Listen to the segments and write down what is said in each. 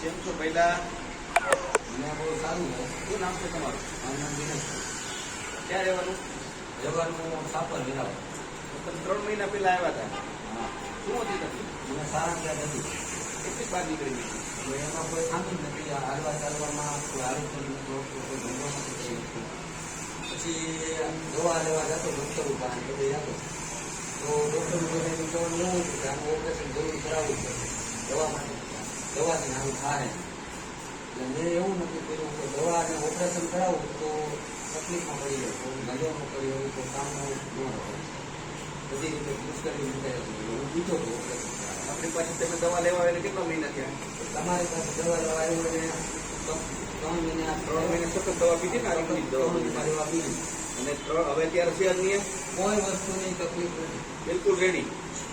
કેમ છો પહેલા? મને બહુ સારું છે. શું નામ છે તમારું? મારું નામ દિનેશ છે. ક્યાં રહેવાનું? જવાનું સાપર વેરાવ. તમે 3 મહિના પહેલા આવ્યા હતા. હા, શું હતી તકલીફ? મને સારા ત્યાં નથી. કેટલી બહાર નીકળી ગઈ? તો એમાં કોઈ ખામી જ નથી. આ હાલવા ચાલવામાં કોઈ આરોગ્ય નથી, કોઈ ધંધો નથી. પછી દવા લેવા જતો ડૉક્ટર પાસે બધે જતો. તો ડૉક્ટર બધાનું કહેવાનું એવું હતું કે આનું ઓપરેશન જરૂર કરાવવું પડશે દવા માટે. દવાથી આનું થાય. એટલે મેં એવું નક્કી કર્યું કે દવા અને ઓપરેશન કરાવવું તો તકલીફમાં પડી જાય. તો નજર ન કરી હોય તો કામનું ન હોય. બધી રીતે મુશ્કેલી મુકાઈ હતી. હું બીજો હતો ઓપરેશન કરાવવા. આપણી પાસે તમે દવા લેવા આવેલા કેટલા મહિના થયા? તમારી પાસે દવા લેવા આવ્યો ને 3 મહિના 3 મહિના સતત દવા પીધી ને આયુર્વેદિક દવા પીધી. દવા પીધી. અને હવે અત્યારે છે જ નહીં? કોઈ વસ્તુની તકલીફ નથી. બિલકુલ રેડી.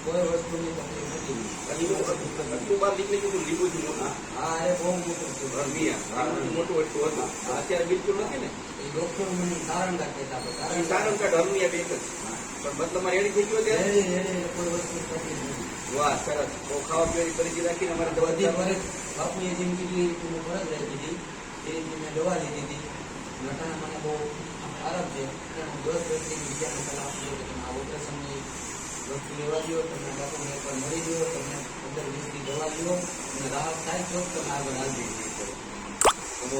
કોઈ વસ્તુની તકલીફ નથી. આટલું બહાર નીકળી ગયું લીંબુ જ મોટું. હા, એ બહુ મોટું છે. મોટું એટલું હતું. અત્યારે બિલકુલ નથી ને? એ ડોક્ટર મને સારંગા કહેતા હતા. સારું કાઢ હરમિયા એક જ. પણ બદલામાં રેડી થઈ ગયો ત્યારે? કોઈ વસ્તુ તકલીફ નથી. વાહ, સરસ. બહુ ખાવા પીવાની પરિચય રાખીને અમારે દવા બધી ફરજ બાપુએ જેમ કીધી એ રીતે ફરજ રાખી હતી. એ રીતે મેં દવા લીધી હતી. નટાણા મને બહુ આરામ છે. અને હું 10 વ્યક્તિની વિચારને સલાહ આપું છું કે તમે આ ઓપરેશનની વસ્તુ લેવા દો, તમને બાપુને એકવાર મળી દો, તમને 15-20 દી દવા લો અને રાહત થાય તો તમે આગળ આવી શકો. બહુ